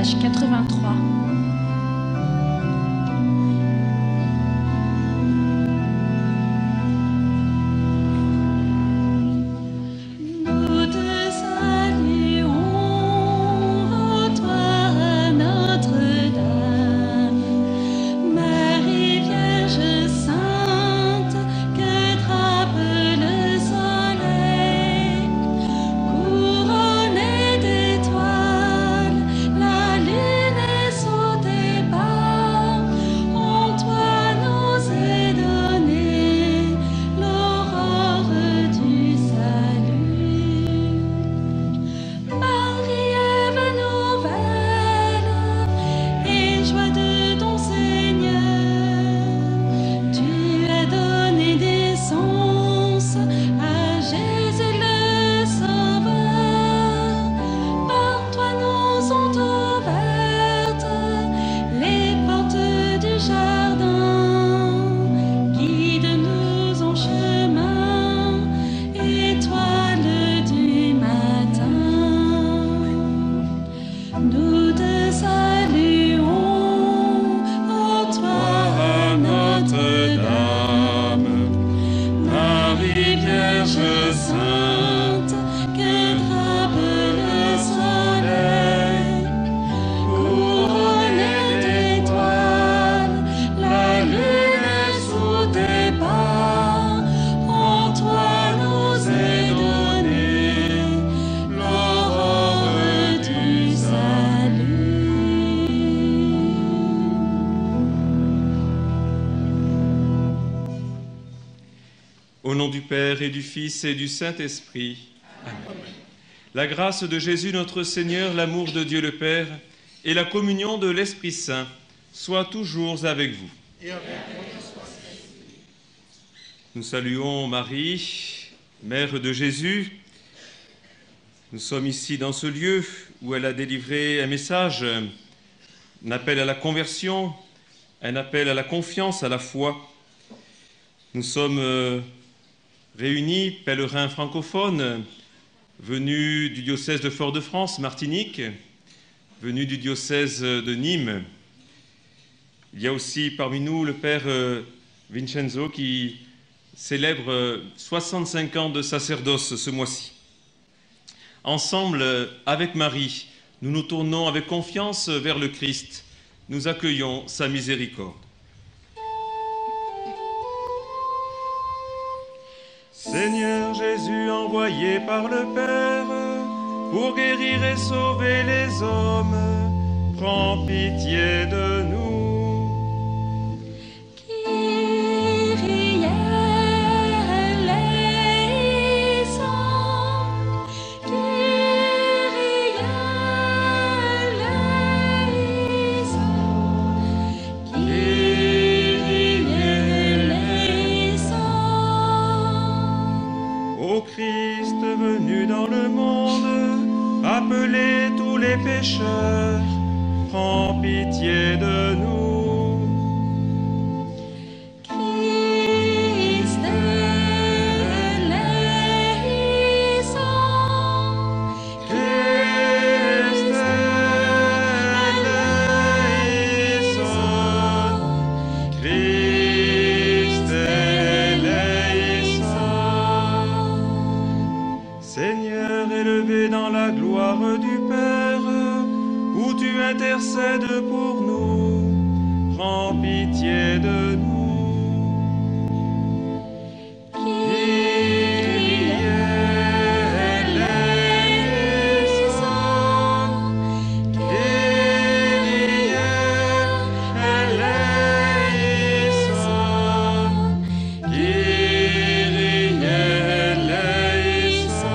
page 83. Au nom du Père et du Fils et du Saint-Esprit. Amen. La grâce de Jésus notre Seigneur, l'amour de Dieu le Père et la communion de l'Esprit Saint soient toujours avec vous. Et avec votre esprit. Nous saluons Marie, Mère de Jésus. Nous sommes ici dans ce lieu où elle a délivré un message, un appel à la conversion, un appel à la confiance, à la foi. Nous sommes réunis, pèlerins francophones, venus du diocèse de Fort-de-France, Martinique, venus du diocèse de Nîmes. Il y a aussi parmi nous le père Vincenzo qui célèbre 65 ans de sacerdoce ce mois-ci. Ensemble, avec Marie, nous nous tournons avec confiance vers le Christ. Nous accueillons sa miséricorde. Seigneur Jésus, envoyé par le Père pour guérir et sauver les hommes, prends pitié de nous. Kyrie eleison, Kyrie eleison, Kyrie eleison. Ô Christ venu dans le monde, appelez tous les pécheurs, prends pitié de nous. Christ eleison, Christ eleison, Christ eleison. Seigneur, élevé dans la gloire du Père, où tu intercèdes pour nous, prends pitié de nous. Kyrie eleison, Kyrie eleison, Kyrie eleison.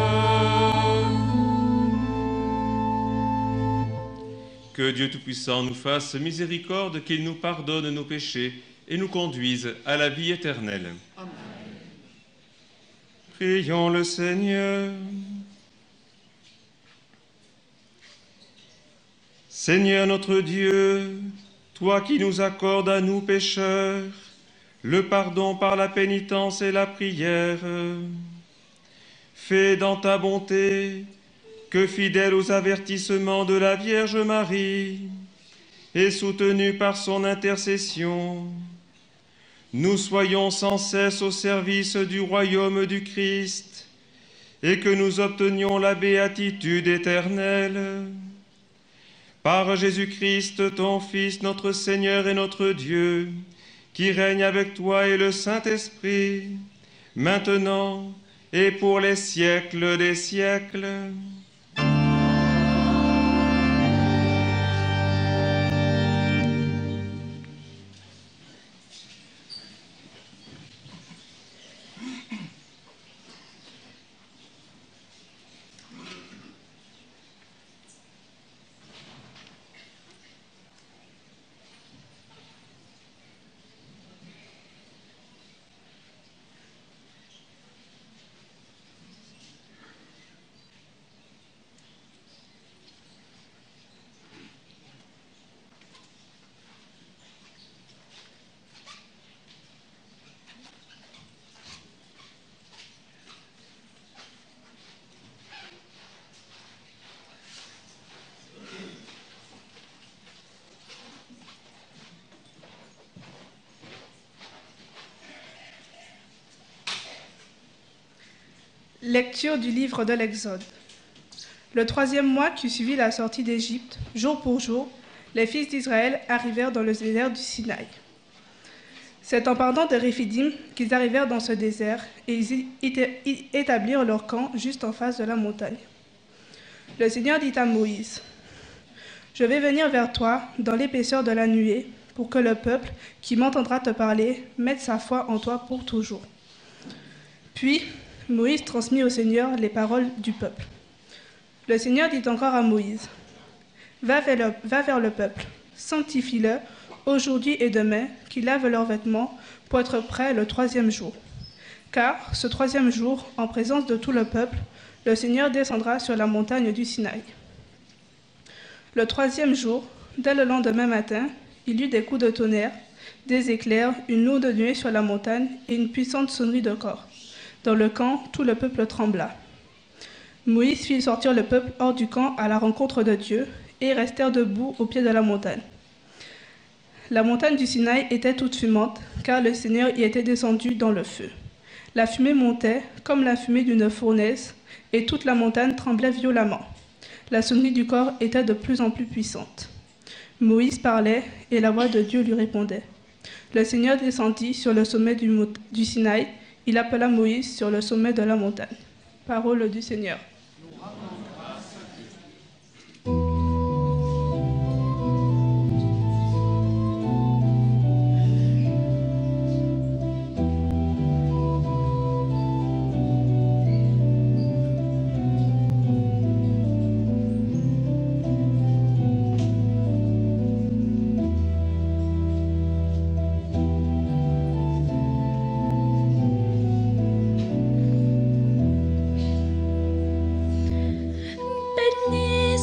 Que Dieu Tout-Puissant nous fasse miséricorde, qu'il nous pardonne nos péchés et nous conduise à la vie éternelle. Amen. Prions le Seigneur. Seigneur notre Dieu, toi qui nous accordes à nous pécheurs le pardon par la pénitence et la prière, fais dans ta bonté que fidèle aux avertissements de la Vierge Marie et soutenu par son intercession, nous soyons sans cesse au service du royaume du Christ et que nous obtenions la béatitude éternelle. Par Jésus-Christ, ton Fils, notre Seigneur et notre Dieu, qui règne avec toi et le Saint-Esprit, maintenant et pour les siècles des siècles. Lecture du livre de l'Exode. Le 3e mois qui suivit la sortie d'Égypte, jour pour jour, les fils d'Israël arrivèrent dans le désert du Sinaï. C'est en partant de Réphidim qu'ils arrivèrent dans ce désert et ils y établirent leur camp juste en face de la montagne. Le Seigneur dit à Moïse, « Je vais venir vers toi dans l'épaisseur de la nuée pour que le peuple qui m'entendra te parler mette sa foi en toi pour toujours. » Puis, Moïse transmit au Seigneur les paroles du peuple. Le Seigneur dit encore à Moïse, « Va vers le peuple, sanctifie-le aujourd'hui et demain, qu'ils lavent leurs vêtements pour être prêts le 3e jour. Car ce 3e jour, en présence de tout le peuple, le Seigneur descendra sur la montagne du Sinaï. » Le 3e jour, dès le lendemain matin, il y eut des coups de tonnerre, des éclairs, une lourde nuée sur la montagne et une puissante sonnerie de cor. Dans le camp, tout le peuple trembla. Moïse fit sortir le peuple hors du camp à la rencontre de Dieu, et ils restèrent debout au pied de la montagne. La montagne du Sinaï était toute fumante, car le Seigneur y était descendu dans le feu. La fumée montait comme la fumée d'une fournaise, et toute la montagne tremblait violemment. La sonnerie du cor était de plus en plus puissante. Moïse parlait, et la voix de Dieu lui répondait. Le Seigneur descendit sur le sommet du Sinaï. Il appela Moïse sur le sommet de la montagne. Parole du Seigneur.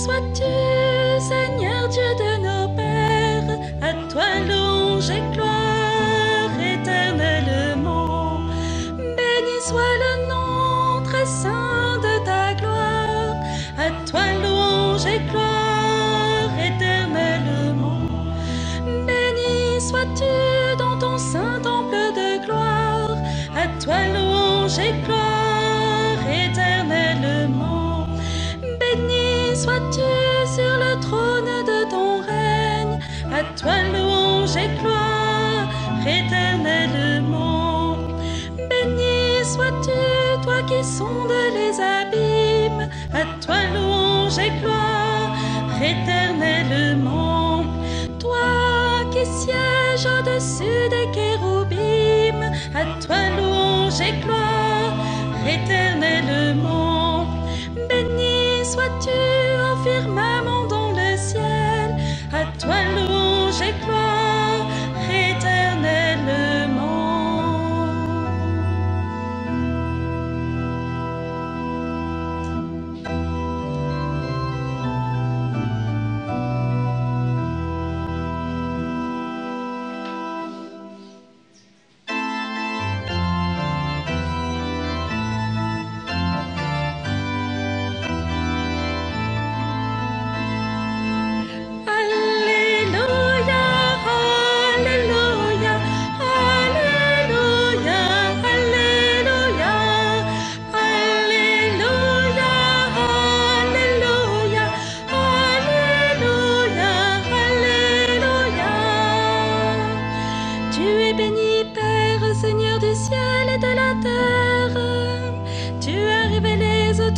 Sois-tu, Seigneur Dieu de nos pères, à toi louange et gloire éternellement. Béni soit le nom très saint de ta gloire, à toi louange et gloire éternellement. Béni sois-tu dans ton saint temple de gloire, à toi louange et gloire éternellement. Béni sois-tu sur le trône de ton règne, à toi louange et gloire éternellement. Béni sois-tu, toi qui sondes les abîmes, à toi louange et gloire éternellement. Toi qui sièges au-dessus des chérubins, à toi louange et gloire éternellement. Béni sois-tu au firmament dans le ciel, à toi louange et gloire éternellement.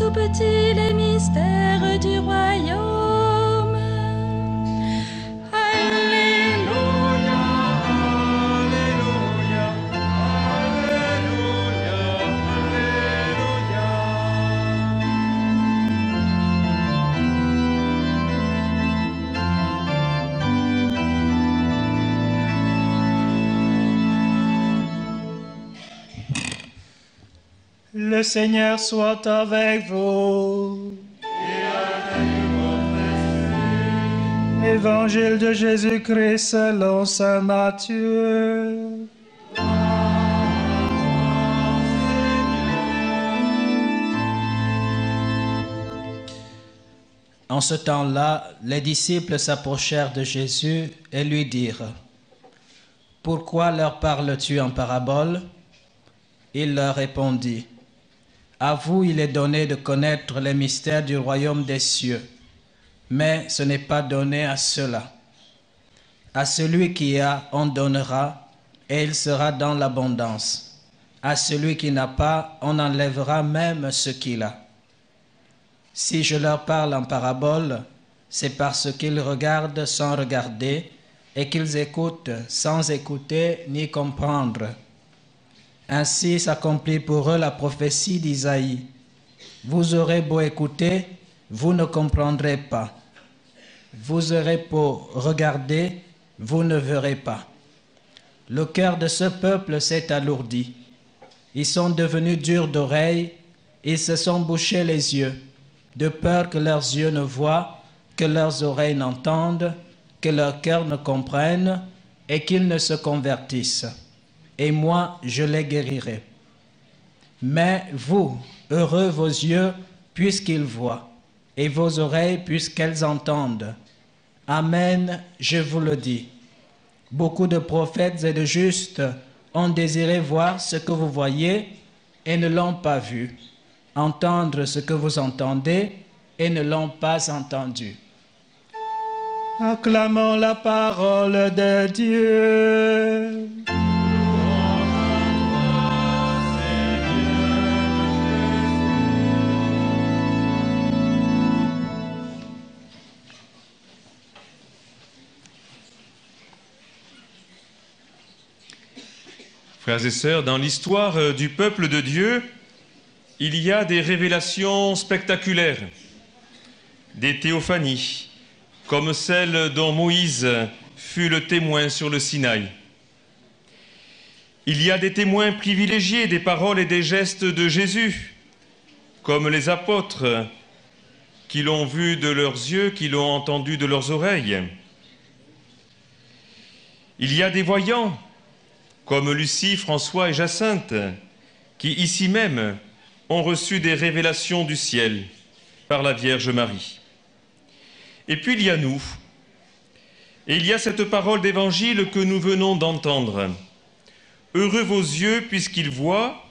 tout petits les mystères du royaume. Alléluia, Alléluia, Alléluia, Alléluia. Le Seigneur soit avec vous. Évangile de Jésus-Christ selon saint Matthieu. En ce temps-là, les disciples s'approchèrent de Jésus et lui dirent : « Pourquoi leur parles-tu en parabole ?» Il leur répondit : « À vous il est donné de connaître les mystères du royaume des cieux, mais ce n'est pas donné à ceux-là. À celui qui a, on donnera, et il sera dans l'abondance. À celui qui n'a pas, on enlèvera même ce qu'il a. Si je leur parle en parabole, c'est parce qu'ils regardent sans regarder et qu'ils écoutent sans écouter ni comprendre. Ainsi s'accomplit pour eux la prophétie d'Isaïe. Vous aurez beau écouter, vous ne comprendrez pas. Vous aurez beau regarder, vous ne verrez pas. Le cœur de ce peuple s'est alourdi. Ils sont devenus durs d'oreille, ils se sont bouchés les yeux, de peur que leurs yeux ne voient, que leurs oreilles n'entendent, que leur cœur ne comprenne et qu'ils ne se convertissent. Et moi, je les guérirai. Mais vous, heureux vos yeux, puisqu'ils voient, et vos oreilles, puisqu'elles entendent. Amen, je vous le dis. Beaucoup de prophètes et de justes ont désiré voir ce que vous voyez et ne l'ont pas vu, entendre ce que vous entendez et ne l'ont pas entendu. Acclamons la parole de Dieu. Frères et sœurs, dans l'histoire du peuple de Dieu, il y a des révélations spectaculaires, des théophanies, comme celle dont Moïse fut le témoin sur le Sinaï. Il y a des témoins privilégiés des paroles et des gestes de Jésus, comme les apôtres qui l'ont vu de leurs yeux, qui l'ont entendu de leurs oreilles. Il y a des voyants, comme Lucie, François et Jacinthe, qui ici même ont reçu des révélations du ciel par la Vierge Marie. Et puis il y a nous, et il y a cette parole d'évangile que nous venons d'entendre. Heureux vos yeux puisqu'ils voient,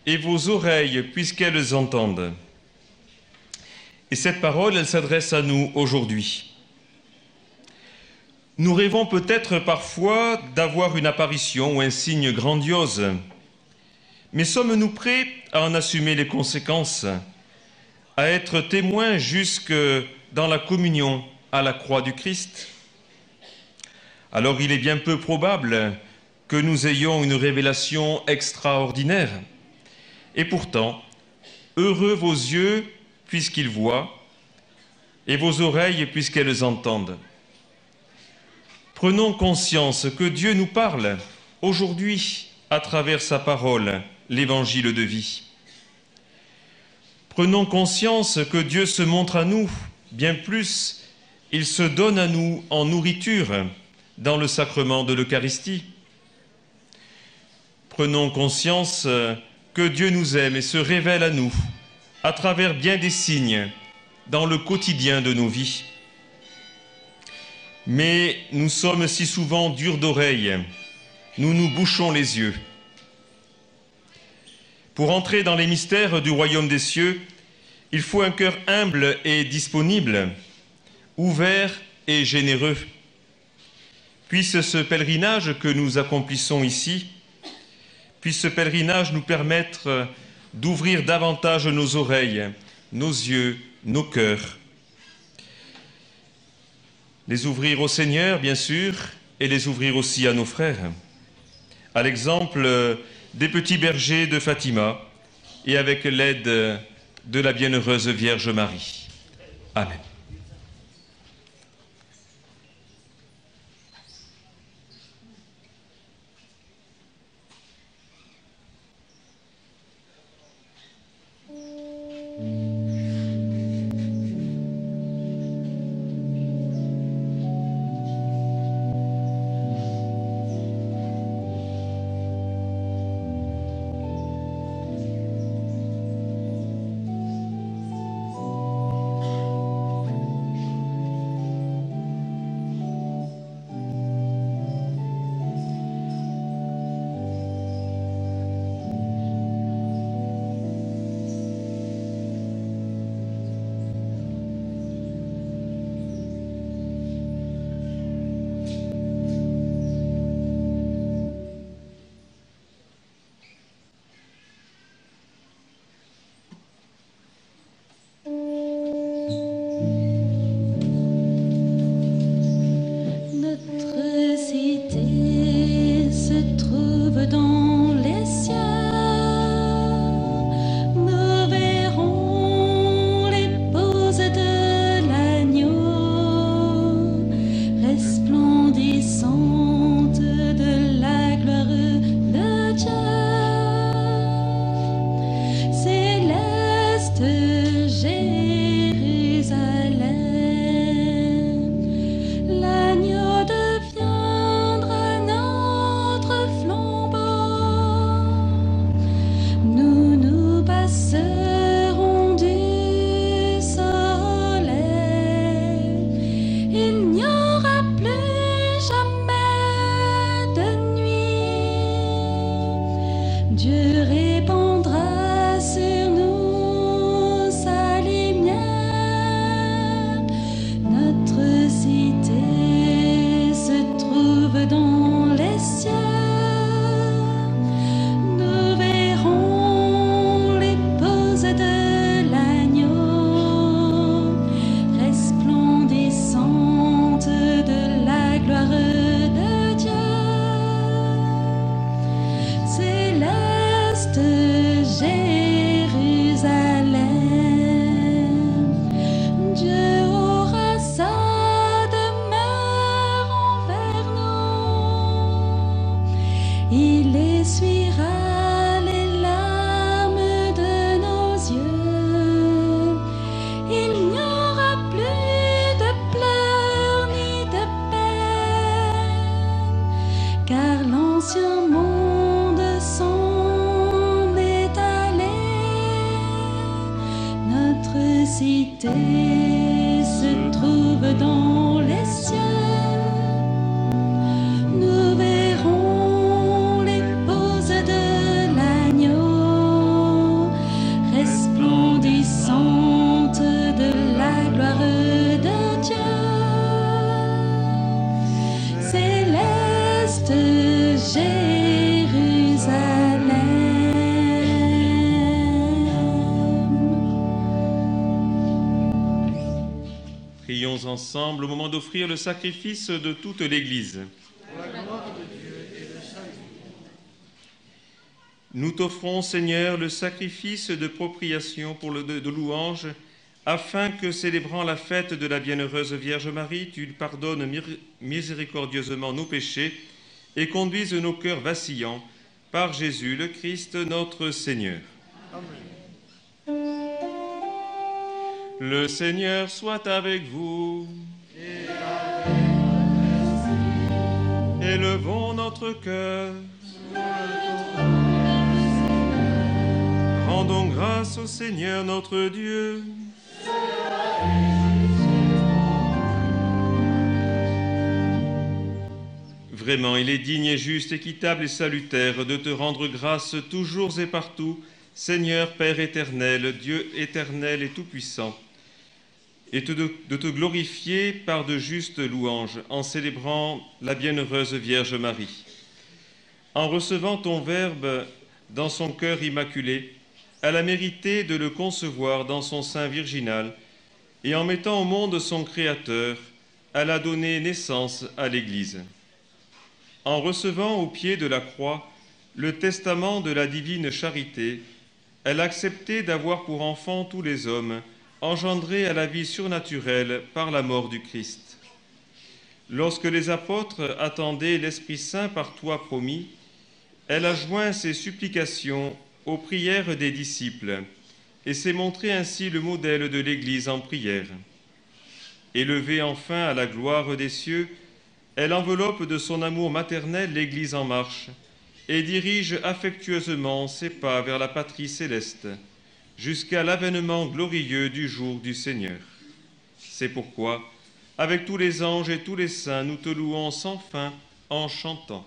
et vos oreilles puisqu'elles entendent. Et cette parole, elle s'adresse à nous aujourd'hui. Nous rêvons peut-être parfois d'avoir une apparition ou un signe grandiose, mais sommes-nous prêts à en assumer les conséquences, à être témoins jusque dans la communion à la croix du Christ? Alors il est bien peu probable que nous ayons une révélation extraordinaire. Et pourtant, heureux vos yeux puisqu'ils voient, et vos oreilles puisqu'elles entendent. Prenons conscience que Dieu nous parle aujourd'hui à travers sa parole, l'évangile de vie. Prenons conscience que Dieu se montre à nous, bien plus, il se donne à nous en nourriture dans le sacrement de l'Eucharistie. Prenons conscience que Dieu nous aime et se révèle à nous à travers bien des signes dans le quotidien de nos vies. Mais nous sommes si souvent durs d'oreille, nous nous bouchons les yeux. Pour entrer dans les mystères du royaume des cieux, il faut un cœur humble et disponible, ouvert et généreux. Puisse ce pèlerinage que nous accomplissons ici, puisse ce pèlerinage nous permettre d'ouvrir davantage nos oreilles, nos yeux, nos cœurs. Les ouvrir au Seigneur, bien sûr, et les ouvrir aussi à nos frères. À l'exemple des petits bergers de Fatima et avec l'aide de la bienheureuse Vierge Marie. Amen. Prions ensemble au moment d'offrir le sacrifice de toute l'Église. Nous t'offrons, Seigneur, le sacrifice de propriation pour de louange, afin que, célébrant la fête de la bienheureuse Vierge Marie, tu pardonnes miséricordieusement nos péchés et conduises nos cœurs vacillants par Jésus le Christ, notre Seigneur. Amen. Le Seigneur soit avec vous. Et avec votre esprit. Élevons notre cœur. Rendons grâce au Seigneur notre Dieu. Vraiment, il est digne et juste, équitable et salutaire de te rendre grâce toujours et partout, Seigneur Père éternel, Dieu éternel et tout-puissant, et de te glorifier par de justes louanges en célébrant la bienheureuse Vierge Marie. En recevant ton Verbe dans son cœur immaculé, elle a mérité de le concevoir dans son sein virginal, et en mettant au monde son Créateur, elle a donné naissance à l'Église. En recevant au pied de la croix le testament de la divine charité, elle a accepté d'avoir pour enfants tous les hommes, engendrés à la vie surnaturelle par la mort du Christ. Lorsque les apôtres attendaient l'Esprit Saint par toi promis, elle a joint ses supplications aux prières des disciples et s'est montré ainsi le modèle de l'Église en prière. Élevée enfin à la gloire des cieux, elle enveloppe de son amour maternel l'Église en marche et dirige affectueusement ses pas vers la patrie céleste, jusqu'à l'avènement glorieux du jour du Seigneur. C'est pourquoi, avec tous les anges et tous les saints, nous te louons sans fin en chantant.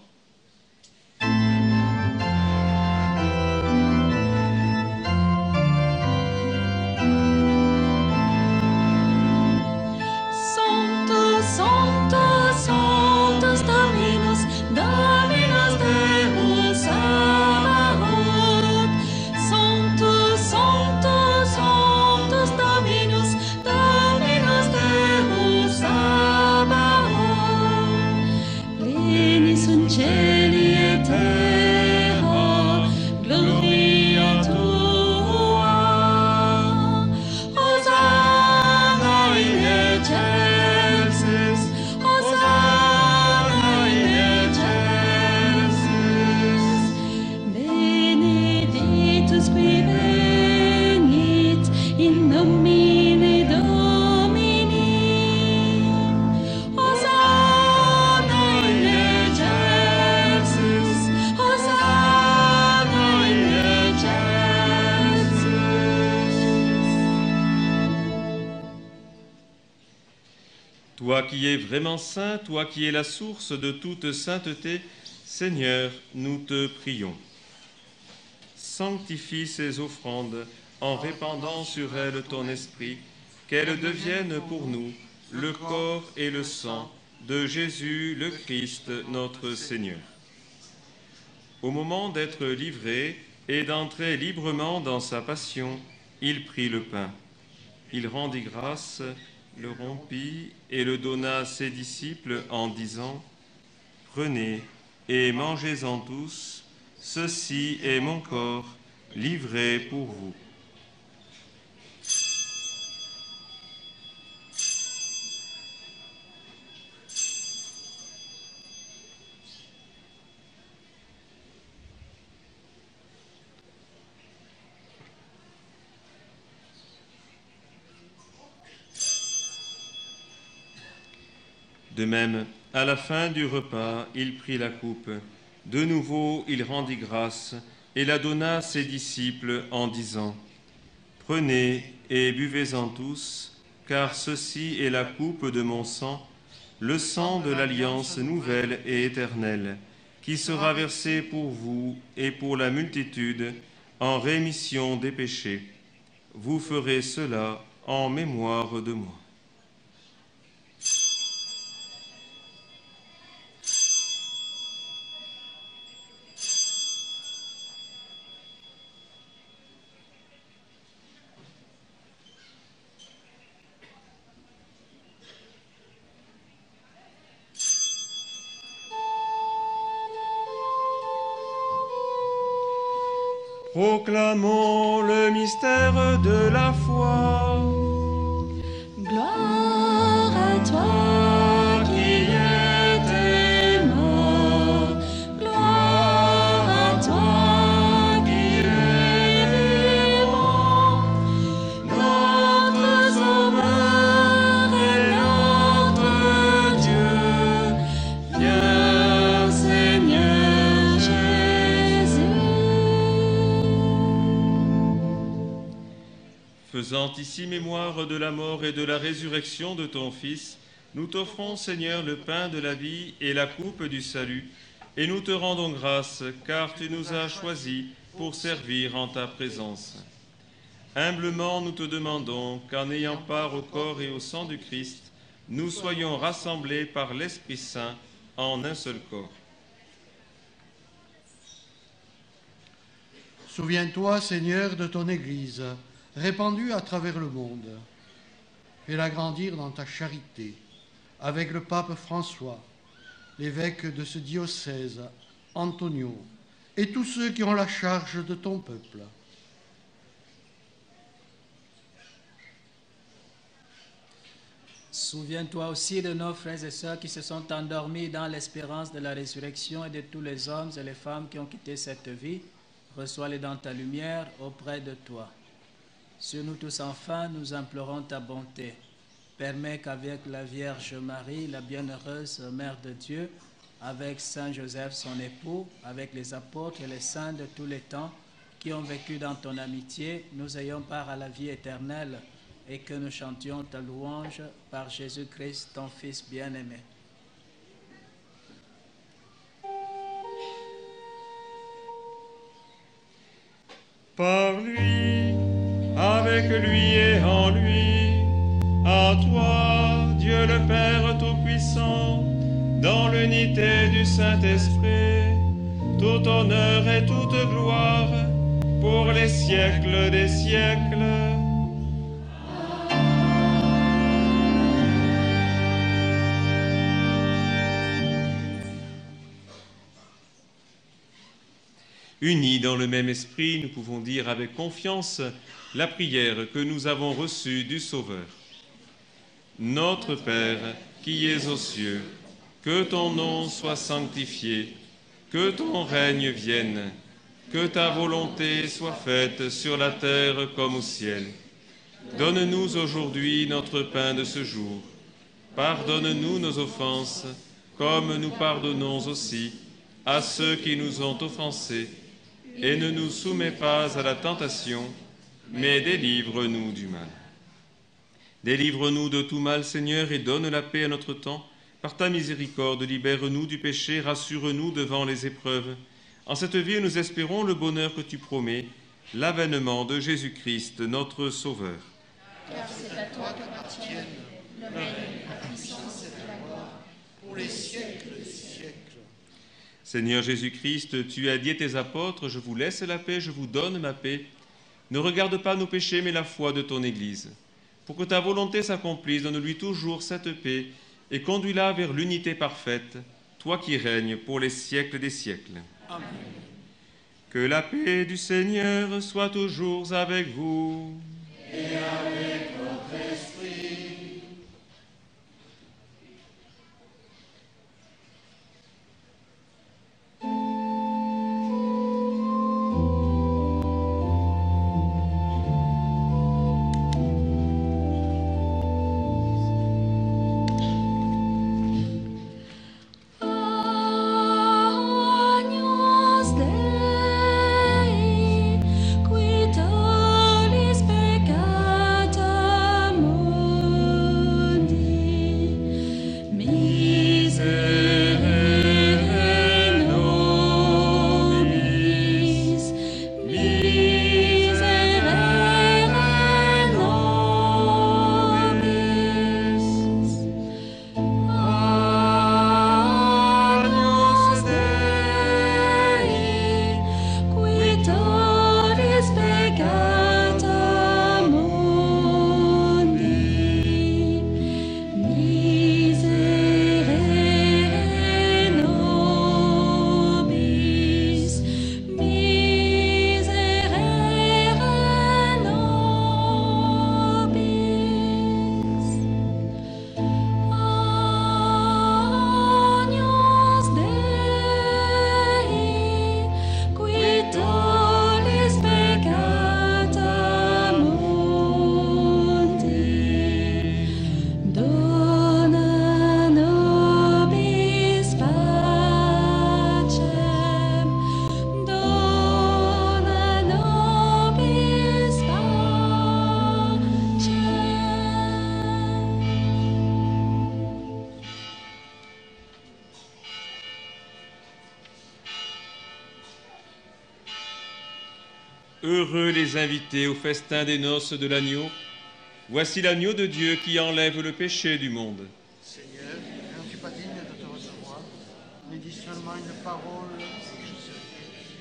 Toi qui es vraiment saint, toi qui es la source de toute sainteté, Seigneur, nous te prions. Sanctifie ces offrandes en répandant sur elles ton esprit, qu'elles deviennent pour nous le corps et le sang de Jésus le Christ, notre Seigneur. Au moment d'être livré et d'entrer librement dans sa passion, il prit le pain. Il rendit grâce, le rompit et le donna à ses disciples en disant : « Prenez et mangez-en tous, ceci est mon corps livré pour vous. » De même, à la fin du repas, il prit la coupe. De nouveau, il rendit grâce et la donna à ses disciples en disant : « Prenez et buvez-en tous, car ceci est la coupe de mon sang, le sang de l'alliance nouvelle et éternelle, qui sera versé pour vous et pour la multitude en rémission des péchés. Vous ferez cela en mémoire de moi. » Proclamons le mystère de la foi. Gloire à toi qui étais mort, gloire à toi qui es vivant, notre Sauveur et notre Dieu. Viens, Seigneur Jésus. Faisant ici mémoire de la mort et de la résurrection de ton Fils, nous t'offrons, Seigneur, le pain de la vie et la coupe du salut, et nous te rendons grâce, car tu nous as choisis pour servir en ta présence. Humblement, nous te demandons qu'en ayant part au corps et au sang du Christ, nous soyons rassemblés par l'Esprit Saint en un seul corps. Souviens-toi, Seigneur, de ton Église, répandue à travers le monde. Fais-la grandir dans ta charité, avec le pape François, l'évêque de ce diocèse, Antonio, et tous ceux qui ont la charge de ton peuple. Souviens-toi aussi de nos frères et sœurs qui se sont endormis dans l'espérance de la résurrection et de tous les hommes et les femmes qui ont quitté cette vie. Reçois-les dans ta lumière auprès de toi. Sur nous tous enfin, nous implorons ta bonté. Permets qu'avec la Vierge Marie, la bienheureuse Mère de Dieu, avec Saint Joseph, son époux, avec les apôtres et les saints de tous les temps qui ont vécu dans ton amitié, nous ayons part à la vie éternelle et que nous chantions ta louange par Jésus-Christ, ton Fils bien-aimé. Par lui, avec lui et en lui, à toi, Dieu le Père Tout-Puissant, dans l'unité du Saint-Esprit, tout honneur et toute gloire, pour les siècles des siècles. Unis dans le même esprit, nous pouvons dire avec confiance la prière que nous avons reçue du Sauveur. Notre Père, qui es aux cieux, que ton nom soit sanctifié, que ton règne vienne, que ta volonté soit faite sur la terre comme au ciel. Donne-nous aujourd'hui notre pain de ce jour. Pardonne-nous nos offenses, comme nous pardonnons aussi à ceux qui nous ont offensés. Et ne nous soumets pas à la tentation, mais délivre-nous du mal. Délivre-nous de tout mal, Seigneur, et donne la paix à notre temps. Par ta miséricorde, libère-nous du péché, rassure-nous devant les épreuves. En cette vie, nous espérons le bonheur que tu promets, l'avènement de Jésus-Christ, notre Sauveur. Car c'est à toi qu'appartiennent le règne, la puissance et la gloire, pour les siècles des siècles. Seigneur Jésus-Christ, tu as dit à tes apôtres, « Je vous laisse la paix, je vous donne ma paix. » Ne regarde pas nos péchés, mais la foi de ton Église. Pour que ta volonté s'accomplisse, donne-lui toujours cette paix et conduis-la vers l'unité parfaite, toi qui règnes pour les siècles des siècles. Amen. Que la paix du Seigneur soit toujours avec vous. Et avec votre esprit. Heureux les invités au festin des noces de l'agneau. Voici l'agneau de Dieu qui enlève le péché du monde. Seigneur, je ne suis pas digne de te recevoir, mais dis seulement une parole et je serai guéri.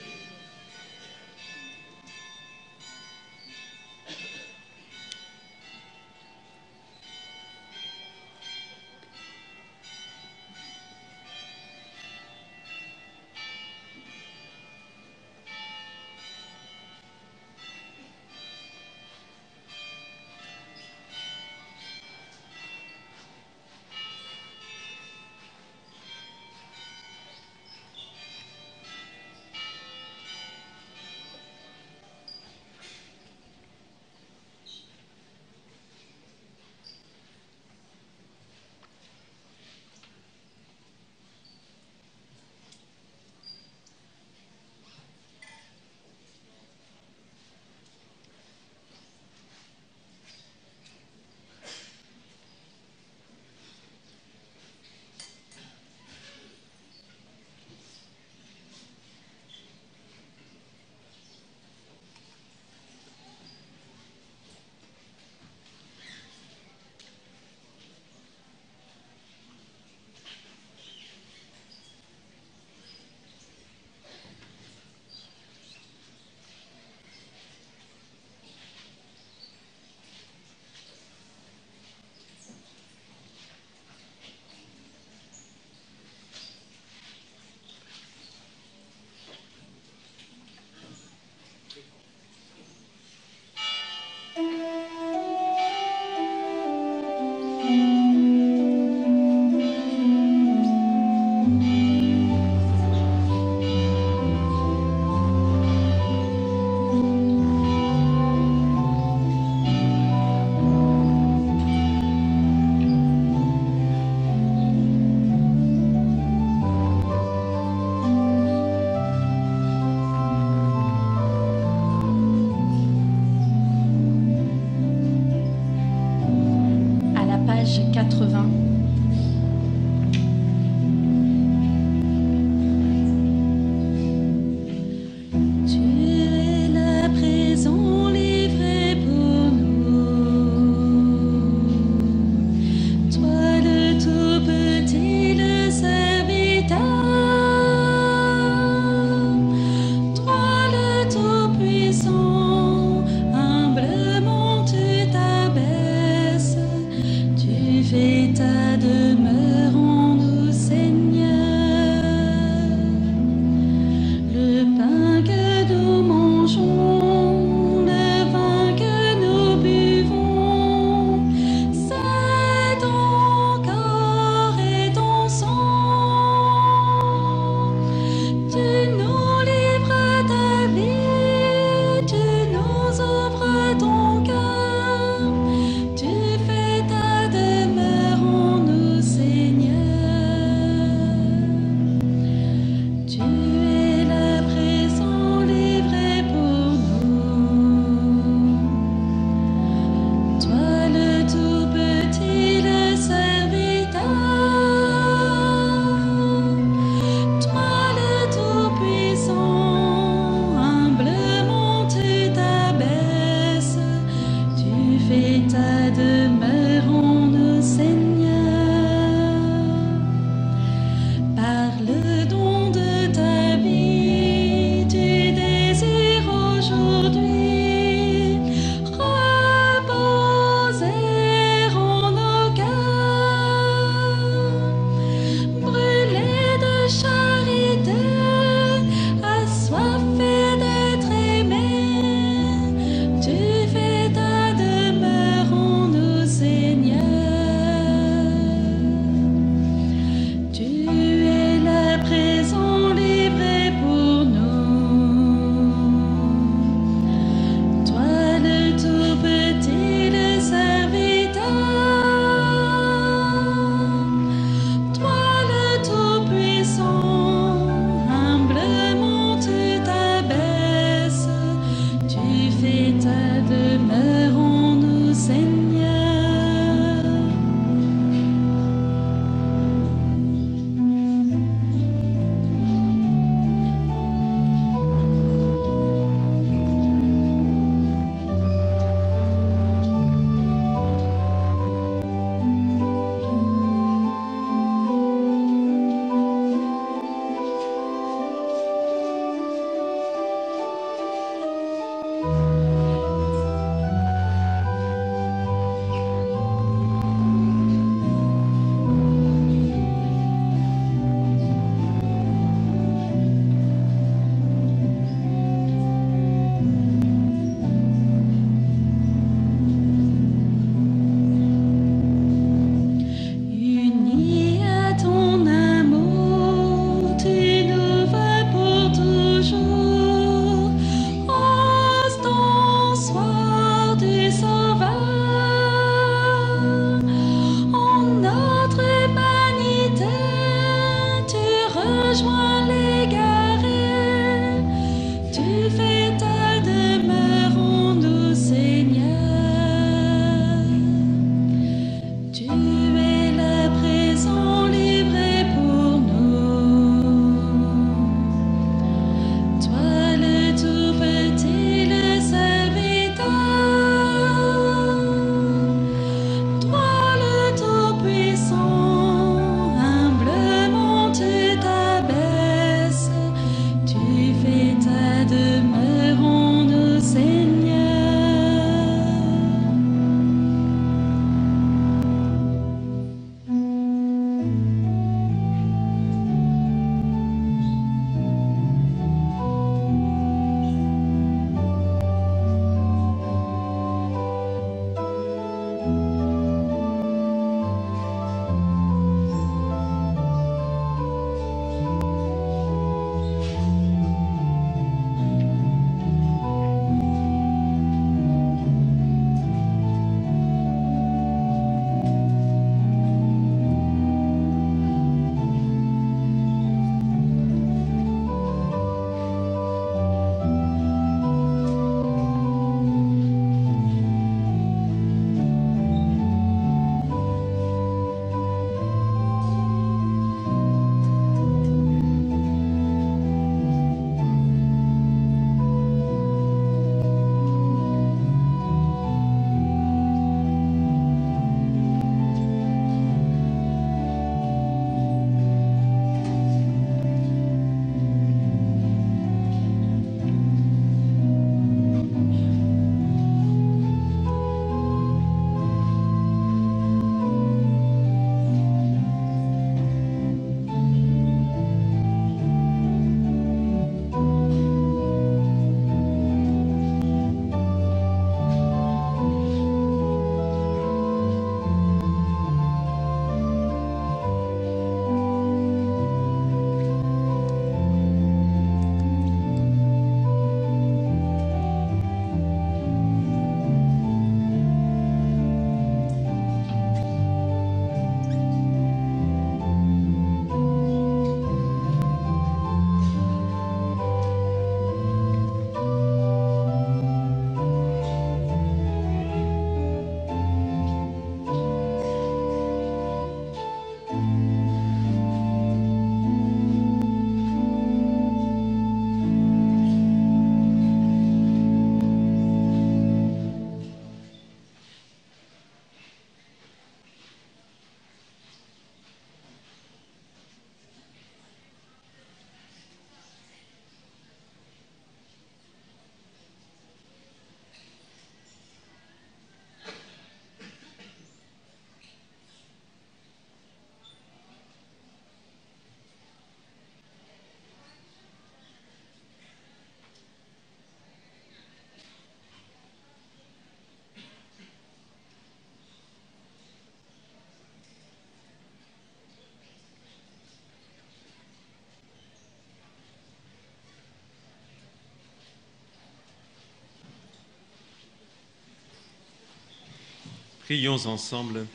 Prions ensemble.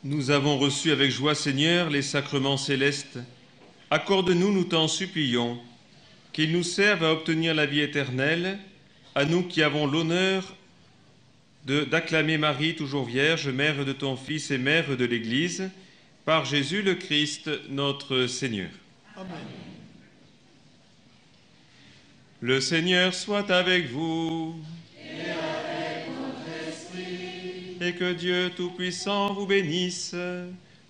Nous avons reçu avec joie, Seigneur, les sacrements célestes. Accorde-nous, nous t'en supplions, qu'ils nous servent à obtenir la vie éternelle, à nous qui avons l'honneur d'acclamer Marie, toujours Vierge, mère de ton Fils et mère de l'Église, par Jésus le Christ, notre Seigneur. Amen. Le Seigneur soit avec vous. Et avec votre esprit. Et que Dieu Tout-Puissant vous bénisse,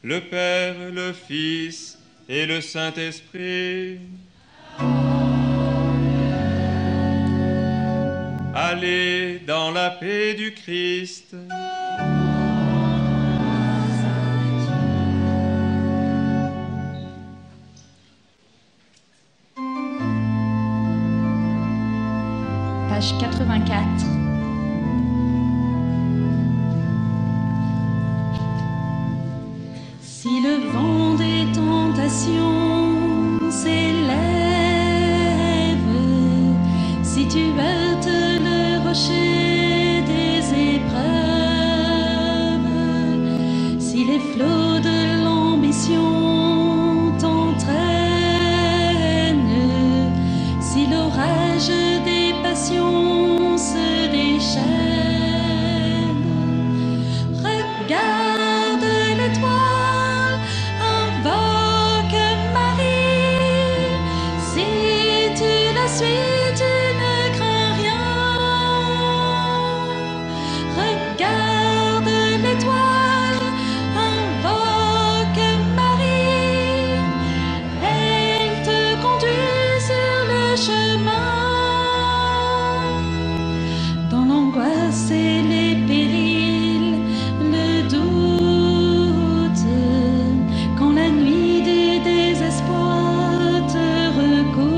le Père, le Fils et le Saint-Esprit. Allez dans la paix du Christ. Page 84. Si le vent des tentations s'élève, si tu heurtes le rocher des épreuves, si les flots de l'ambition t'entraînent, si l'orage des passions se déchaîne, regarde l'étoile, invoque Marie. Si tu la suis, tu ne crains rien. Regarde l'étoile, invoque Marie. Elle te conduit sur le chemin. Dans l'angoisse et les périls, le doute, quand la nuit du désespoir te recouvre,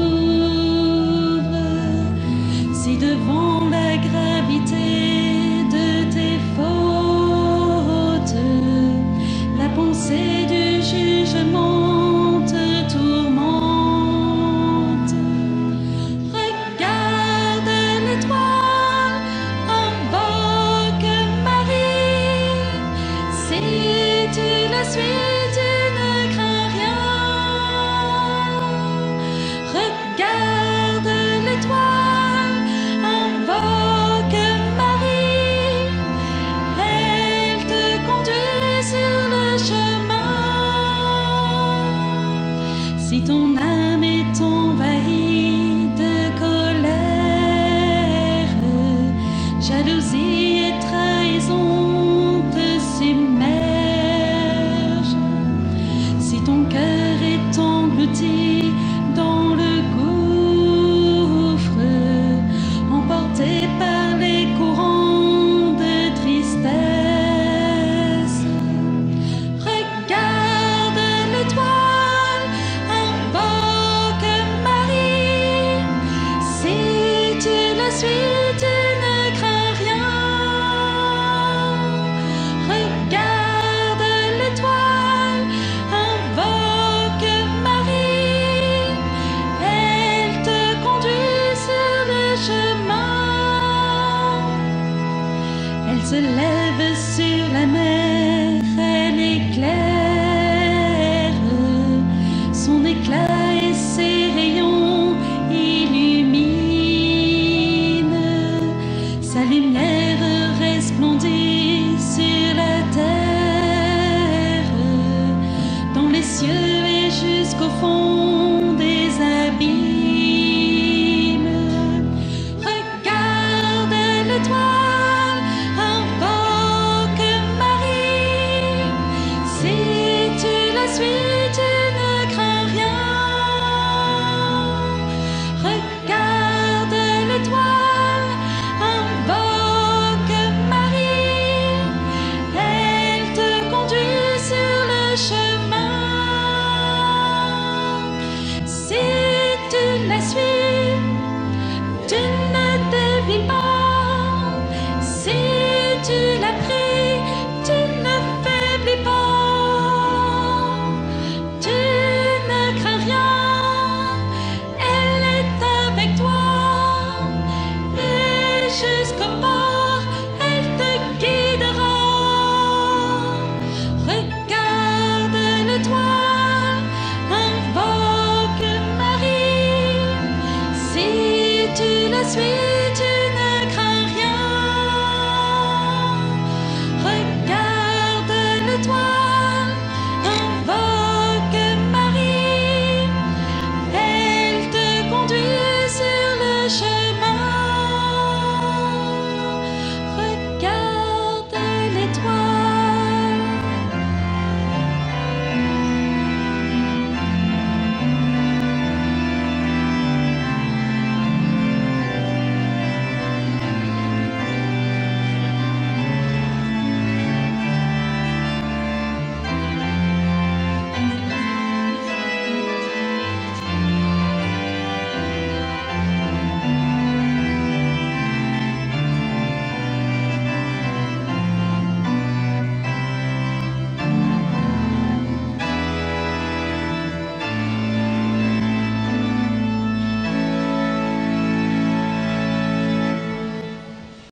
suis